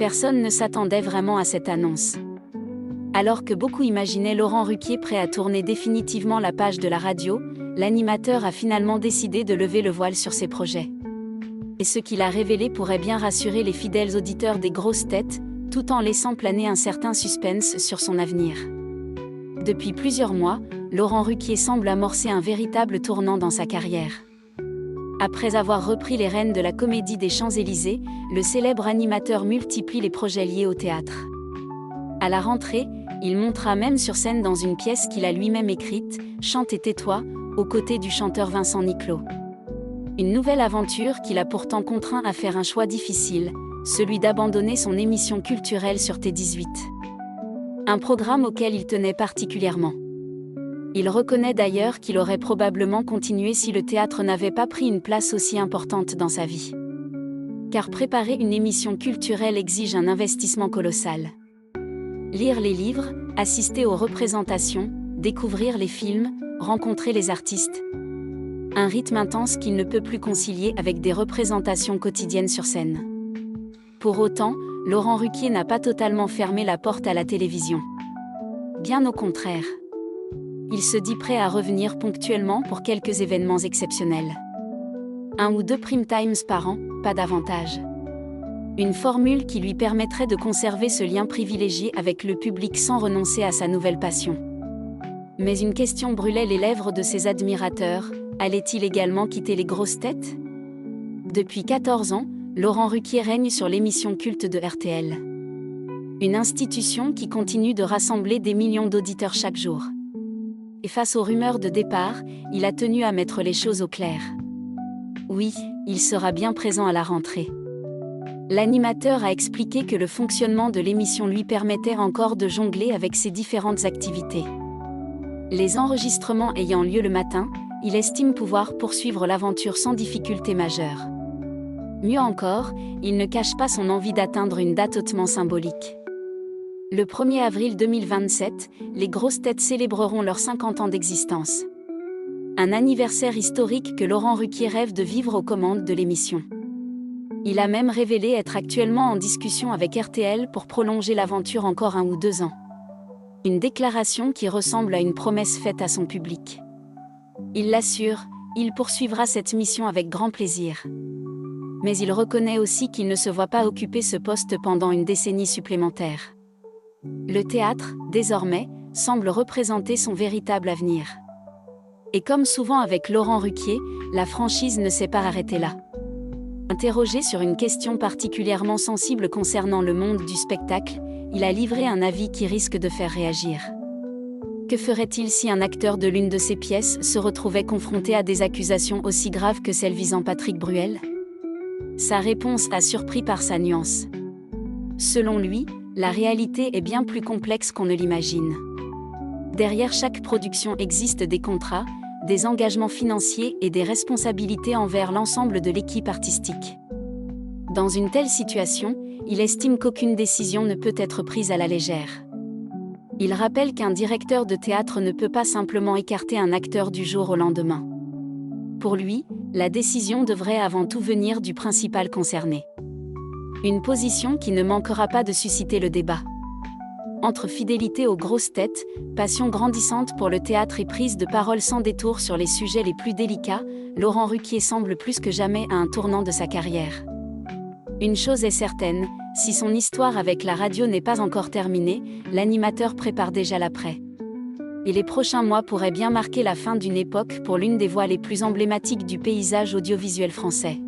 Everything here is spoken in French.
Personne ne s'attendait vraiment à cette annonce. Alors que beaucoup imaginaient Laurent Ruquier prêt à tourner définitivement la page de la radio, l'animateur a finalement décidé de lever le voile sur ses projets. Et ce qu'il a révélé pourrait bien rassurer les fidèles auditeurs des grosses têtes, tout en laissant planer un certain suspense sur son avenir. Depuis plusieurs mois, Laurent Ruquier semble amorcer un véritable tournant dans sa carrière. Après avoir repris les rênes de la Comédie des Champs-Élysées, le célèbre animateur multiplie les projets liés au théâtre. À la rentrée, il montera même sur scène dans une pièce qu'il a lui-même écrite, Chante et tais-toi, aux côtés du chanteur Vincent Niclot. Une nouvelle aventure qui l'a pourtant contraint à faire un choix difficile, celui d'abandonner son émission culturelle sur T18. Un programme auquel il tenait particulièrement. Il reconnaît d'ailleurs qu'il aurait probablement continué si le théâtre n'avait pas pris une place aussi importante dans sa vie. Car préparer une émission culturelle exige un investissement colossal. Lire les livres, assister aux représentations, découvrir les films, rencontrer les artistes. Un rythme intense qu'il ne peut plus concilier avec des représentations quotidiennes sur scène. Pour autant, Laurent Ruquier n'a pas totalement fermé la porte à la télévision. Bien au contraire. Il se dit prêt à revenir ponctuellement pour quelques événements exceptionnels. 1 ou 2 prime times par an, pas davantage. Une formule qui lui permettrait de conserver ce lien privilégié avec le public sans renoncer à sa nouvelle passion. Mais une question brûlait les lèvres de ses admirateurs, allait-il également quitter les grosses têtes ? Depuis 14 ans, Laurent Ruquier règne sur l'émission culte de RTL. Une institution qui continue de rassembler des millions d'auditeurs chaque jour. Et face aux rumeurs de départ, il a tenu à mettre les choses au clair. Oui, il sera bien présent à la rentrée. L'animateur a expliqué que le fonctionnement de l'émission lui permettait encore de jongler avec ses différentes activités. Les enregistrements ayant lieu le matin, il estime pouvoir poursuivre l'aventure sans difficulté majeure. Mieux encore, il ne cache pas son envie d'atteindre une date hautement symbolique. Le 1er avril 2027, les grosses têtes célébreront leurs 50 ans d'existence. Un anniversaire historique que Laurent Ruquier rêve de vivre aux commandes de l'émission. Il a même révélé être actuellement en discussion avec RTL pour prolonger l'aventure encore 1 ou 2 ans. Une déclaration qui ressemble à une promesse faite à son public. Il l'assure, il poursuivra cette mission avec grand plaisir. Mais il reconnaît aussi qu'il ne se voit pas occuper ce poste pendant une décennie supplémentaire. Le théâtre, désormais, semble représenter son véritable avenir. Et comme souvent avec Laurent Ruquier, la franchise ne s'est pas arrêtée là. Interrogé sur une question particulièrement sensible concernant le monde du spectacle, il a livré un avis qui risque de faire réagir. Que ferait-il si un acteur de l'une de ses pièces se retrouvait confronté à des accusations aussi graves que celles visant Patrick Bruel ? Sa réponse a surpris par sa nuance. Selon lui, la réalité est bien plus complexe qu'on ne l'imagine. Derrière chaque production existent des contrats, des engagements financiers et des responsabilités envers l'ensemble de l'équipe artistique. Dans une telle situation, il estime qu'aucune décision ne peut être prise à la légère. Il rappelle qu'un directeur de théâtre ne peut pas simplement écarter un acteur du jour au lendemain. Pour lui, la décision devrait avant tout venir du principal concerné. Une position qui ne manquera pas de susciter le débat. Entre fidélité aux grosses têtes, passion grandissante pour le théâtre et prise de parole sans détour sur les sujets les plus délicats, Laurent Ruquier semble plus que jamais à un tournant de sa carrière. Une chose est certaine, si son histoire avec la radio n'est pas encore terminée, l'animateur prépare déjà l'après. Et les prochains mois pourraient bien marquer la fin d'une époque pour l'une des voix les plus emblématiques du paysage audiovisuel français.